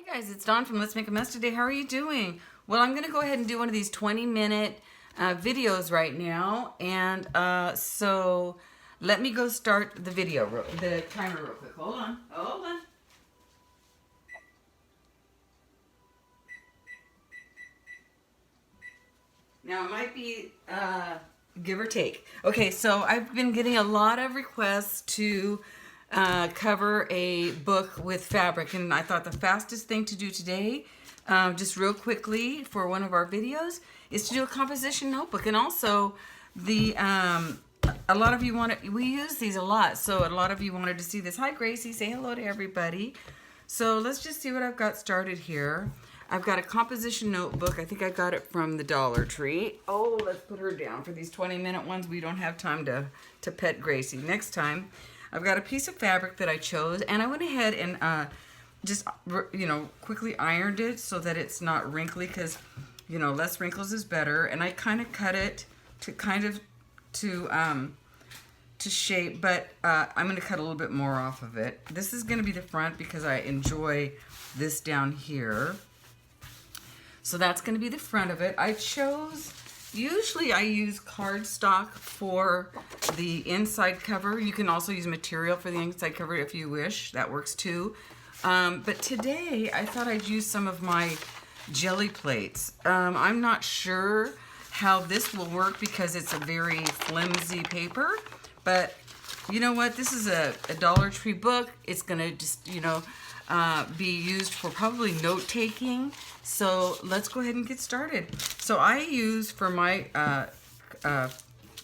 Hi guys, it's Dawn from Let's Make a Mess today. How are you doing? Well, I'm going to go ahead and do one of these 20-minute videos right now. And so let me go start the video, the timer real quick. Hold on, hold on. Now it might be give or take. Okay, so I've been getting a lot of requests to cover a book with fabric, and I thought the fastest thing to do today, just real quickly for one of our videos, is to do a composition notebook. And also the a lot of you we use these a lot, so a lot of you wanted to see this. Hi Gracie, say hello to everybody. So let's just see what I've got started here. I've got a composition notebook. I think I got it from the Dollar Tree. Oh, let's put her down. For these 20-minute ones, we don't have time to pet Gracie. Next time, I've got a piece of fabric that I chose, and I went ahead and just, quickly ironed it so that it's not wrinkly, because, less wrinkles is better. And I kind of cut it to shape, but I'm going to cut a little bit more off of it. This is going to be the front because I enjoy this down here. So that's going to be the front of it. Usually I use cardstock for the inside cover. You can also use material for the inside cover if you wish. That works too. But today I thought I'd use some of my jelly plates. I'm not sure how this will work because it's a very flimsy paper. But you know what? This is a Dollar Tree book. It's going to just, be used for probably note-taking. So let's go ahead and get started. So I use for my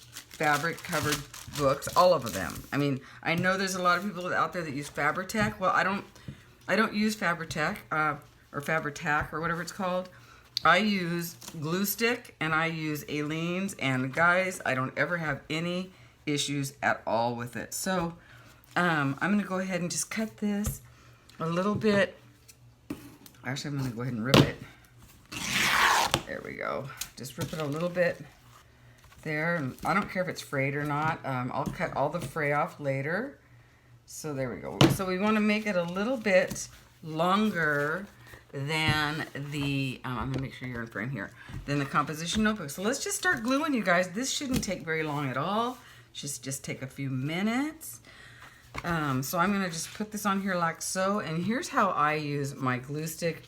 fabric-covered books, all of them. I mean, I know there's a lot of people out there that use Fabri-Tac. Well, I don't use Fabri-Tac or Fabri-Tac or whatever it's called. I use glue stick and I use Aleene's, and guys, I don't ever have any issues at all with it. So I'm going to go ahead and just cut this a little bit. Actually, I'm going to go ahead and rip it. There we go. Just rip it a little bit there. I don't care if it's frayed or not. I'll cut all the fray off later. So there we go. So we want to make it a little bit longer than the, I'm going to make sure you're in frame here, than the composition notebook. So let's just start gluing, you guys. This shouldn't take very long at all. Just take a few minutes. So I'm going to just put this on here like so. And here's how I use my glue stick,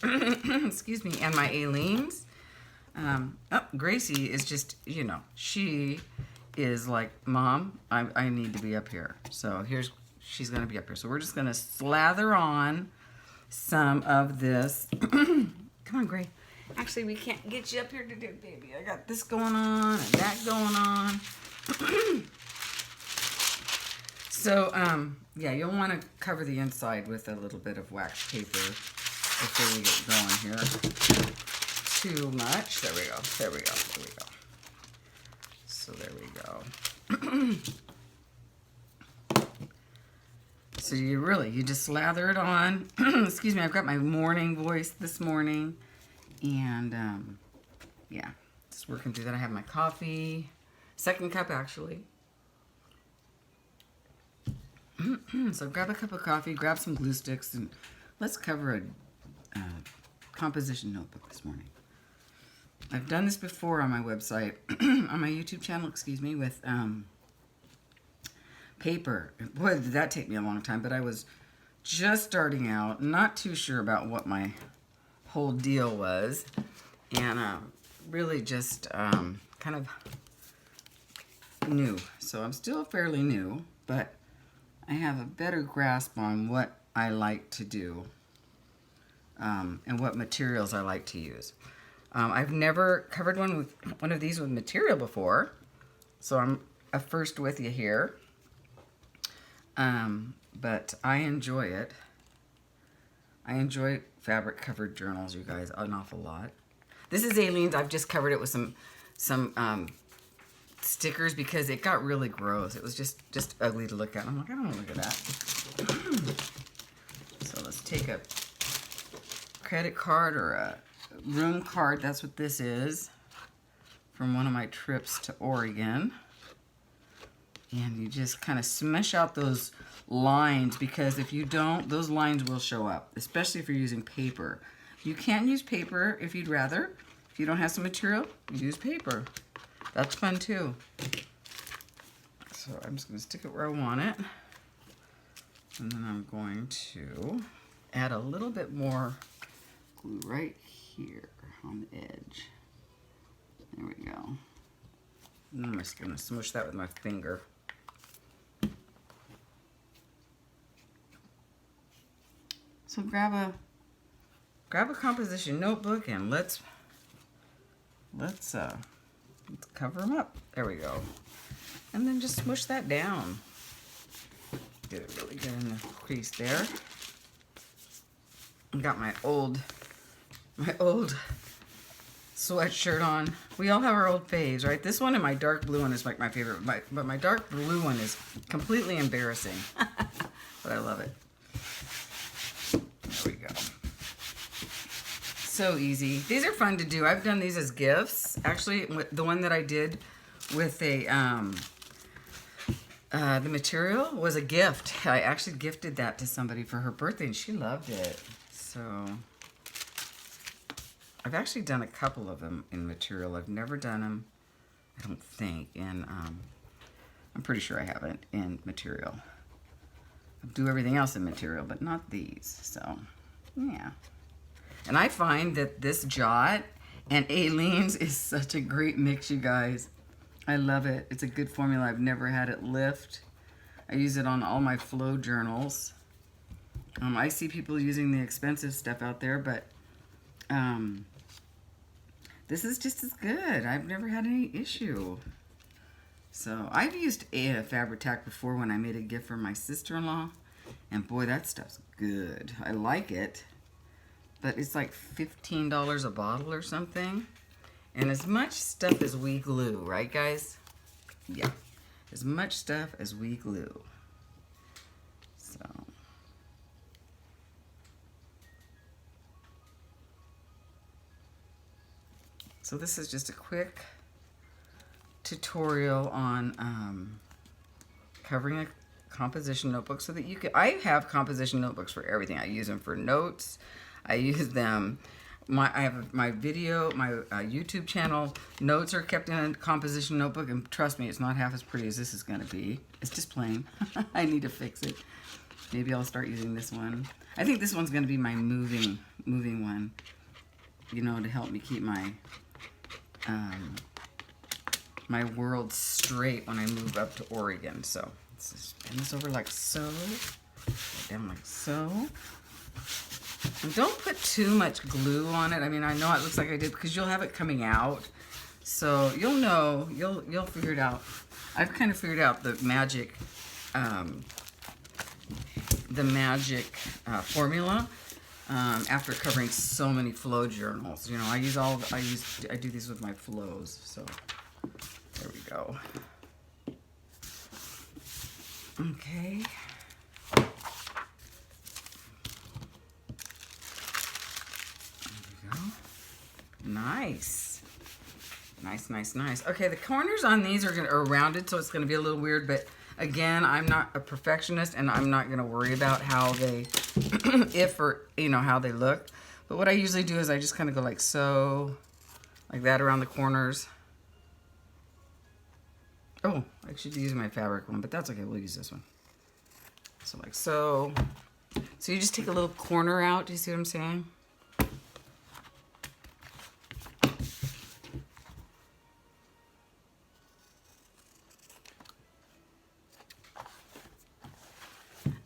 excuse me, and my Aleene's. Gracie is just, she is like, Mom, I need to be up here. So she's going to be up here. So we're just going to slather on some of this. Come on, Gray. Actually, we can't get you up here to do it, baby. I got this going on and that going on. So, yeah, you'll want to cover the inside with a little bit of wax paper before we get going here. Too much. There we go. There we go. There we go. So there we go. So you just slather it on. Excuse me, I've got my morning voice this morning. And, yeah, just working through that. I have my coffee. Second cup, actually. So grab a cup of coffee, grab some glue sticks, and let's cover a composition notebook this morning. I've done this before on my website, on my YouTube channel, excuse me, with paper. Boy, did that take me a long time, but I was just starting out, not too sure about what my whole deal was, and really just kind of new. So I'm still fairly new, but I have a better grasp on what I like to do and what materials I like to use. I've never covered one of these with material before, so I'm a first with you here. But I enjoy it. I enjoy fabric-covered journals, you guys, an awful lot. This is Aleene's. I've just covered it with some stickers because it got really gross. It was just ugly to look at. I'm like, I don't want to look at that. So let's take a credit card or a room card. That's what this is, from one of my trips to Oregon. And you just kind of smash out those lines, because if you don't, those lines will show up, especially if you're using paper. You can use paper if you'd rather. If you don't have some material, use paper. That's fun too. So I'm just going to stick it where I want it. And then I'm going to add a little bit more glue right here on the edge. There we go. And I'm just going to smush that with my finger. So grab a composition notebook and let's cover them up. There we go. And then just smush that down. Get it really good in the crease there. I got my old sweatshirt on. We all have our old faves, right? This one and my dark blue one is like my favorite, but my dark blue one is completely embarrassing. But I love it. There we go. So easy. These are fun to do. I've done these as gifts. Actually, the one that I did with the material was a gift. I actually gifted that to somebody for her birthday, and she loved it. So I've actually done a couple of them in material. I've never done them, I don't think, in, I'm pretty sure I haven't, in material. I do everything else in material, but not these. So, yeah. And I find that this Jot and Aleene's is such a great mix, you guys. I love it. It's a good formula. I've never had it lift. I use it on all my flow journals. I see people using the expensive stuff out there, but this is just as good. I've never had any issue. So I've used a Fabri-Tac before when I made a gift for my sister-in-law, and boy, that stuff's good. I like it, but it's like $15 a bottle or something. And as much stuff as we glue, right guys? Yeah, as much stuff as we glue. So this is just a quick tutorial on covering a composition notebook so that you can, I have composition notebooks for everything. I use them for notes. I use them, I have my video, my YouTube channel, notes are kept in a composition notebook, and trust me, it's not half as pretty as this is gonna be. It's just plain. I need to fix it. Maybe I'll start using this one. I think this one's gonna be my moving one, you know, to help me keep my my world straight when I move up to Oregon. So let's just bend this over like so, down like so. And don't put too much glue on it. I mean, I know it looks like I did because you'll have it coming out. So you'll know, you'll figure it out. I've kind of figured out the magic formula after covering so many flow journals. You know, I do these with my flows. So there we go. Okay. Nice. Nice, nice, nice. Okay, the corners on these are rounded, so it's going to be a little weird, but again, I'm not a perfectionist, and I'm not going to worry about how they, how they look. But what I usually do is I just kind of go like so, like that around the corners. Oh, I should be using my fabric one, but that's okay. We'll use this one. So like so. So you just take a little corner out. Do you see what I'm saying?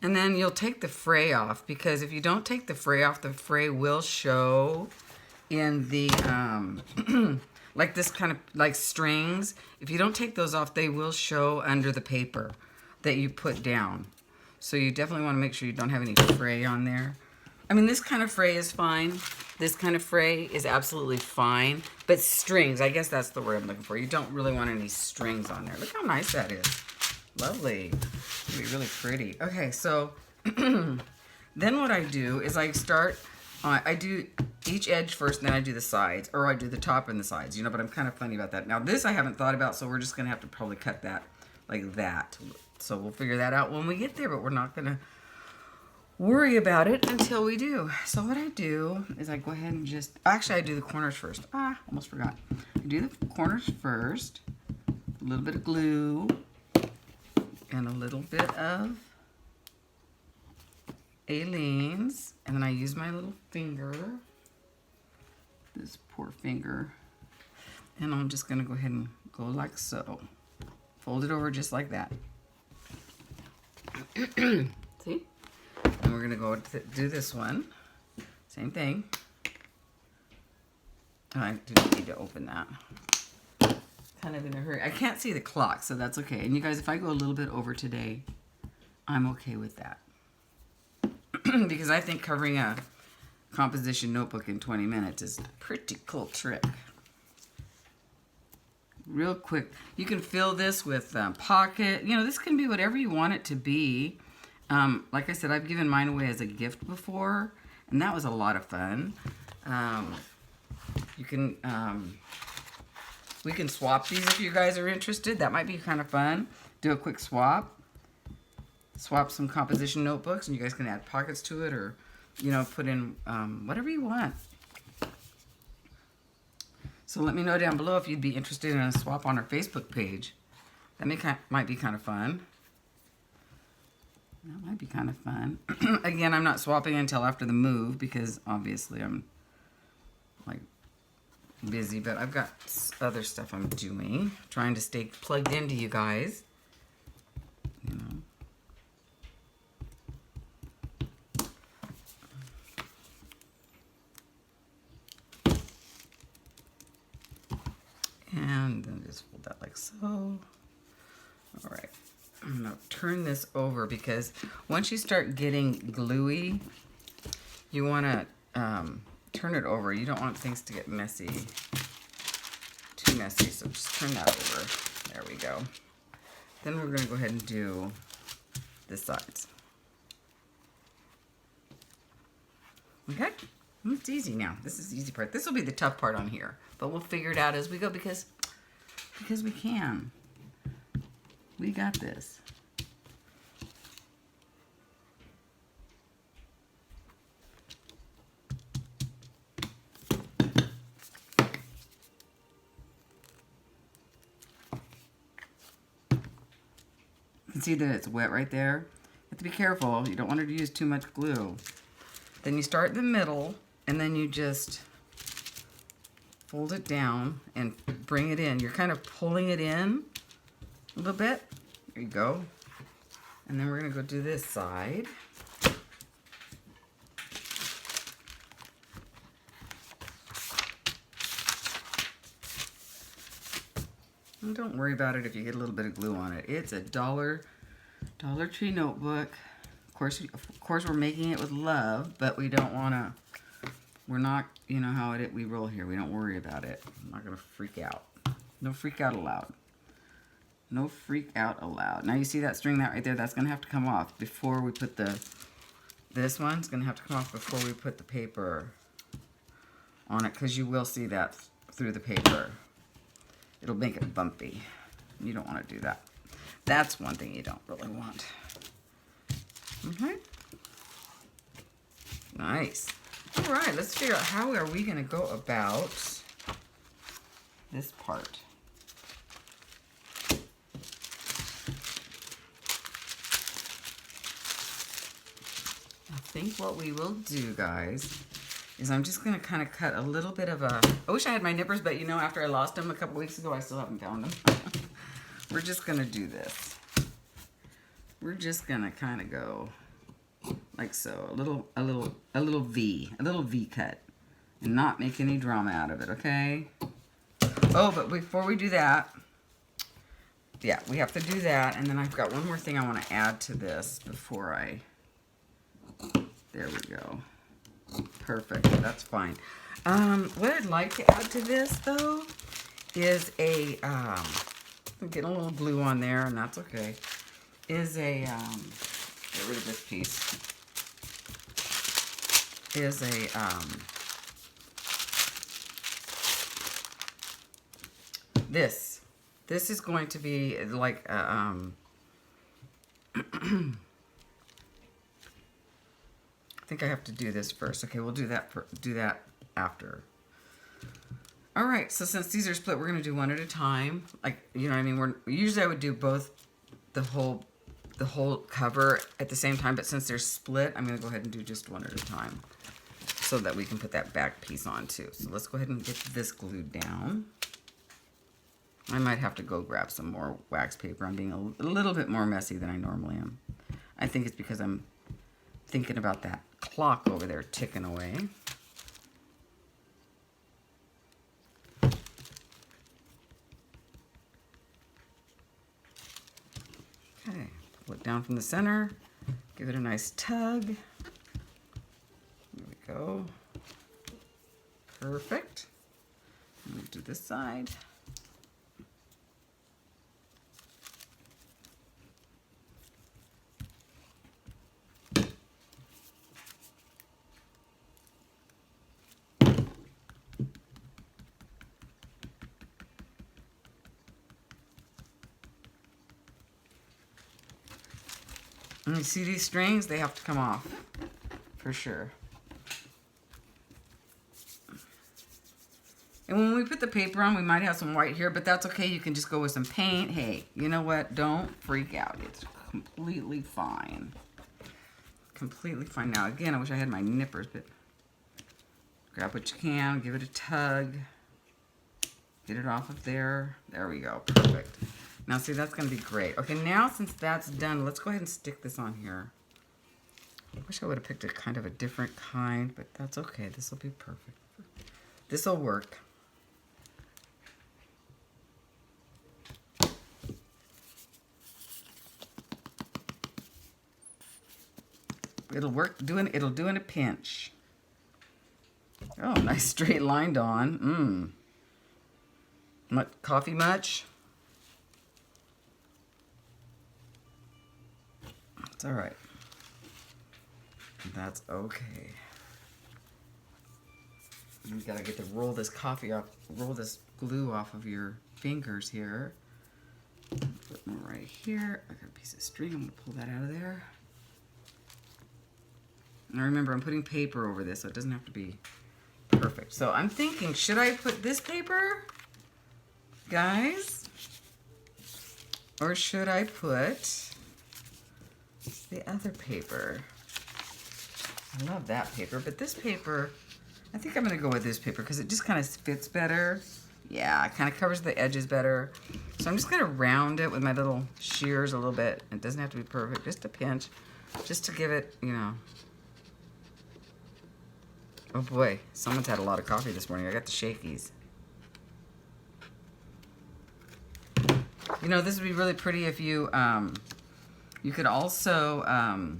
And then you'll take the fray off, because if you don't take the fray off, the fray will show in the, like this kind of, like strings. If you don't take those off, they will show under the paper that you put down. So you definitely want to make sure you don't have any fray on there. I mean, this kind of fray is fine. This kind of fray is absolutely fine. But strings, I guess that's the word I'm looking for. You don't really want any strings on there. Look how nice that is. Lovely. It'll be really pretty. Okay, so then what I do is I start, I do each edge first, and then I do the sides, or I do the top and the sides, you know, but I'm kind of funny about that. Now this I haven't thought about, so we're just going to have to probably cut that like that. So we'll figure that out when we get there, but we're not gonna worry about it until we do. So what I do is I go ahead and just, actually I do the corners first. Almost forgot. I do the corners first, a little bit of glue, and a little bit of Aleene's, and then I use my little finger, this poor finger, and I'm just gonna go ahead and go like so. Fold it over just like that. See? And we're gonna go do this one. Same thing. I didn't need to open that. Kind of in a hurry. I can't see the clock, so that's okay. And you guys, if I go a little bit over today, I'm okay with that. Because I think covering a composition notebook in 20 minutes is a pretty cool trick. Real quick, you can fill this with pocket. You know, this can be whatever you want it to be. Like I said, I've given mine away as a gift before, and that was a lot of fun. You can, we can swap these if you guys are interested. That might be kind of fun. Do a quick swap. Swap some composition notebooks, and you guys can add pockets to it, or, you know, put in whatever you want. So let me know down below if you'd be interested in a swap on our Facebook page. That might be kind of fun. That might be kind of fun. Again, I'm not swapping until after the move because obviously I'm like busy, but I've got other stuff I'm doing. Trying to stay plugged into you guys. You know. And then just fold that like so. All right, I'm gonna turn this over because once you start getting gluey, you wanna turn it over. You don't want things to get messy, too messy, so just turn that over. There we go. Then we're gonna go ahead and do the sides. Okay, it's easy now. This is the easy part. This will be the tough part on here, but we'll figure it out as we go because we can. We got this. You can see that it's wet right there. You have to be careful. You don't want to use too much glue. Then you start in the middle, and then you just fold it down and bring it in. You're kind of pulling it in a little bit. There you go. And then we're going to go do this side. And don't worry about it if you get a little bit of glue on it. It's a Dollar Tree notebook. Of course, we're making it with love, but we don't want to. We're not, you know how we roll here. We don't worry about it. I'm not gonna freak out. No freak out allowed. No freak out allowed. Now you see that string right there? That's gonna have to come off before we put this one's gonna have to come off before we put the paper on it, because you will see that through the paper. It'll make it bumpy. You don't want to do that. That's one thing you don't really want. Okay. Nice. All right, let's figure out how are we going to go about this part. I think what we will do, guys, is I'm just going to kind of cut a little bit of a... I wish I had my nippers, but you know, after I lost them a couple weeks ago, I still haven't found them. We're just going to do this. We're just going to kind of go like so, a little V cut, and not make any drama out of it, okay? Oh, but before we do that, yeah, we have to do that, and then I've got one more thing I want to add to this before I... There we go. Perfect. That's fine. What I'd like to add to this, though, is a... I'm getting a little glue on there, and that's okay. Is a... get rid of this piece. Is a... this. This is going to be like, I think I have to do this first. Okay, we'll do that after. All right, so since these are split, we're gonna do one at a time. Like, you know what I mean? Usually I would do both the whole cover at the same time, but since they're split, I'm gonna go ahead and do just one at a time so that we can put that back piece on too. So let's go ahead and get this glued down. I might have to go grab some more wax paper. I'm being a little bit more messy than I normally am. I think it's because I'm thinking about that clock over there ticking away. Okay, pull it down from the center, give it a nice tug. There we go. Perfect. Move to this side. And you see these strings? They have to come off, for sure. And when we put the paper on, we might have some white here, but that's okay. You can just go with some paint. Hey, you know what? Don't freak out. It's completely fine. Completely fine. Now, again, I wish I had my nippers, but grab what you can, give it a tug, get it off of there. There we go. Perfect. Now, see, that's going to be great. Okay, now since that's done, let's go ahead and stick this on here. I wish I would have picked a kind of a different kind, but that's okay. This will be perfect. This will work. It'll work. It'll do in a pinch. Oh, nice straight line, Dawn. Coffee much? It's all right. That's okay. You gotta get to roll this glue off of your fingers here. Put them right here. I got a piece of string. I'm gonna pull that out of there. And remember, I'm putting paper over this, so it doesn't have to be perfect. So I'm thinking, should I put this paper, guys? Or should I put the other paper? I love that paper, but this paper, I think I'm gonna go with this paper because it just kind of fits better. Yeah, it kind of covers the edges better. So I'm just gonna round it with my little shears a little bit. It doesn't have to be perfect, just a pinch, just to give it, you know. Oh boy, someone's had a lot of coffee this morning. I got the shakies. You know, this would be really pretty if you, you could also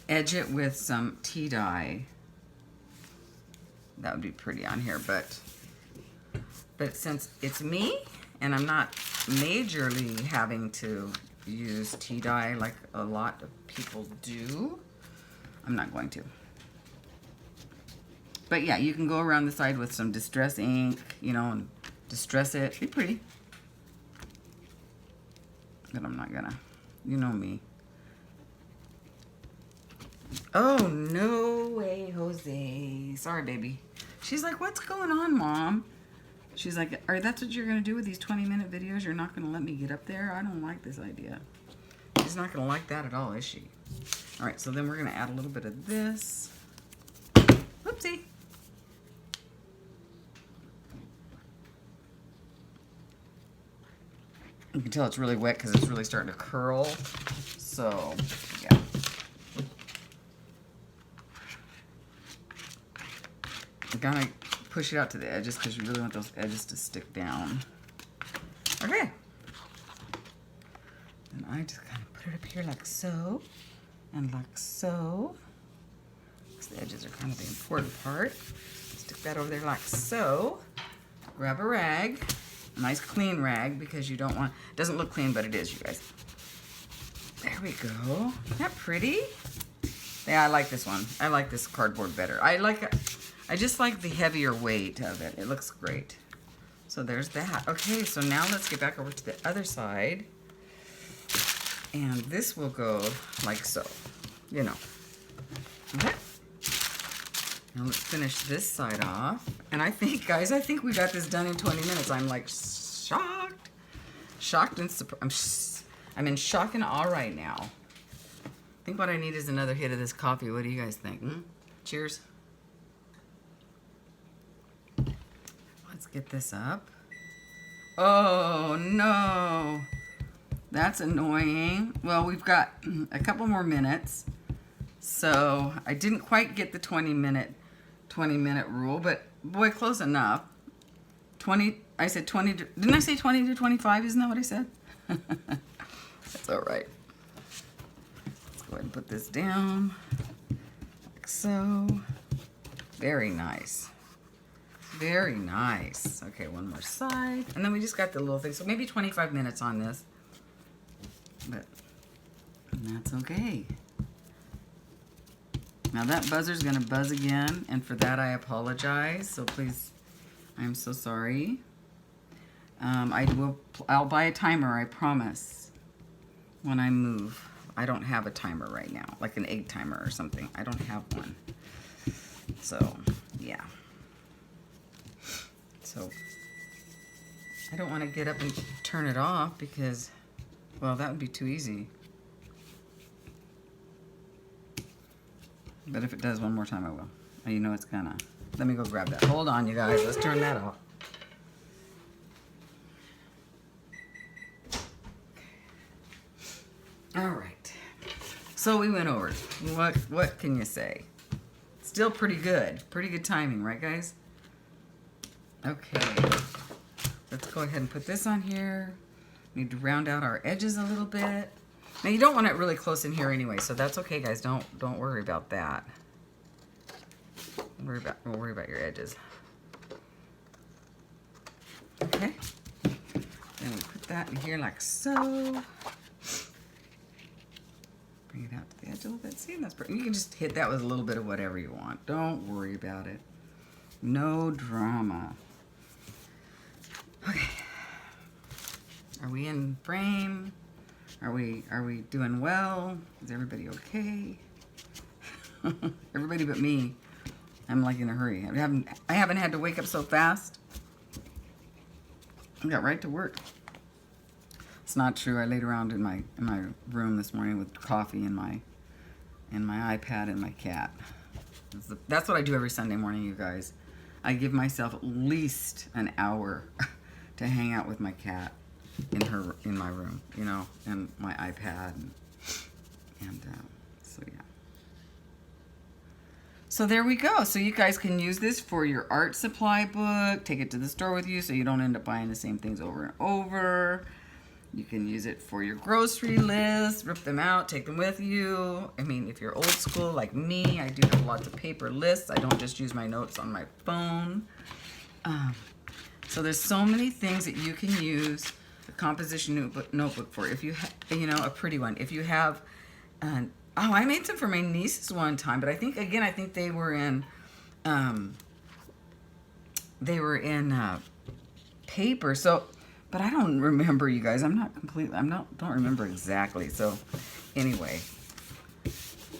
edge it with some tea dye. That would be pretty on here, but since it's me and I'm not majorly having to use tea dye like a lot of people do, I'm not going to. But yeah, you can go around the side with some distress ink, you know, and distress it. Be pretty. But I'm not gonna. You know me. Oh, no way, Jose. Sorry, baby. She's like, what's going on, Mom? She's like, that's what you're gonna do with these 20-minute videos? You're not gonna let me get up there? I don't like this idea. She's not gonna like that at all, is she? All right, so then we're gonna add a little bit of this. Whoopsie. You can tell it's really wet because it's really starting to curl. So, yeah. You gotta push it out to the edges because you really want those edges to stick down. Okay. And I just kind of put it up here like so. And like so. Because the edges are kind of the important part. Stick that over there like so. Grab a rag. A nice clean rag because you don't want, it doesn't look clean, but it is, you guys. There we go. Isn't that pretty? Yeah, I like this one. I like this cardboard better. I just like the heavier weight of it. It looks great. So there's that. Okay, so now let's get back over to the other side. And this will go like so, you know. Okay. Now let's finish this side off. And I think, guys, I think we got this done in 20 minutes. I'm like shocked. Shocked and surprised. I'm in shock and awe right now. I think what I need is another hit of this coffee. What do you guys think? Cheers. Let's get this up. Oh, no. That's annoying. Well, we've got a couple more minutes. So I didn't quite get the 20 minute rule, but boy, close enough. 20, I said 20, didn't I say 20 to 25? Isn't that what I said? That's all right. Let's go ahead and put this down like so. Very nice. Very nice. Okay, one more side. And then we just got the little thing. So maybe 25 minutes on this. But that's okay. Now that buzzer's gonna buzz again, and for that I apologize. So please, I'm so sorry. I'll buy a timer, I promise, when I move. I don't have a timer right now, like an egg timer or something. I don't have one. So, yeah. So, I don't want to get up and turn it off because, well, that would be too easy. But if it does one more time, I will. You know it's gonna. Let me go grab that. Hold on, you guys. Let's turn that off. All right. So we went over. What can you say? Still pretty good. Pretty good timing, right, guys? Okay. Let's go ahead and put this on here. Need to round out our edges a little bit. Now you don't want it really close in here anyway, so that's okay, guys. Don't worry about that. We'll worry about your edges. Okay. Then we put that in here like so. Bring it out to the edge a little bit. See, that's pretty. You can just hit that with a little bit of whatever you want. Don't worry about it. No drama. Okay. Are we in frame? Are we doing well? Is everybody okay? Everybody but me. I'm like in a hurry. I haven't had to wake up so fast. I got right to work. It's not true. I laid around in my room this morning with coffee and my iPad and my cat. That's what I do every Sunday morning, you guys. I give myself at least an hour to hang out with my cat in my room, you know, and my iPad and so yeah. So there we go. So you guys can use this for your art supply book. Take it to the store with you so you don't end up buying the same things over and over. You can use it for your grocery list. Rip them out, take them with you. I mean, if you're old school like me, I do have lots of paper lists. I don't just use my notes on my phone. So there's so many things that you can use a composition notebook for. If you you know, a pretty one. If you have, oh, I made some for my nieces one time, but I think they were in, paper. So, but I don't remember, you guys. Don't remember exactly. So, anyway,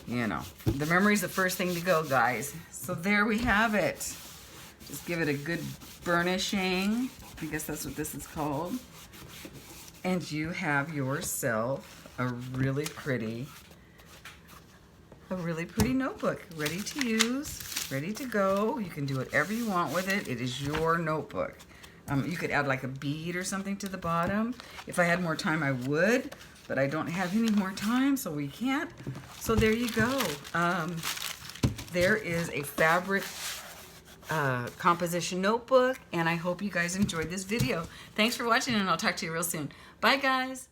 you know, the memory's the first thing to go, guys. So there we have it. Just give it a good burnishing. I guess that's what this is called. And you have yourself a really pretty notebook, ready to use, ready to go. You can do whatever you want with it. It is your notebook. You could add like a bead or something to the bottom. If I had more time, I would, but I don't have any more time, so we can't. So there you go. There is a fabric composition notebook, and I hope you guys enjoyed this video. Thanks for watching, and I'll talk to you real soon. Bye, guys.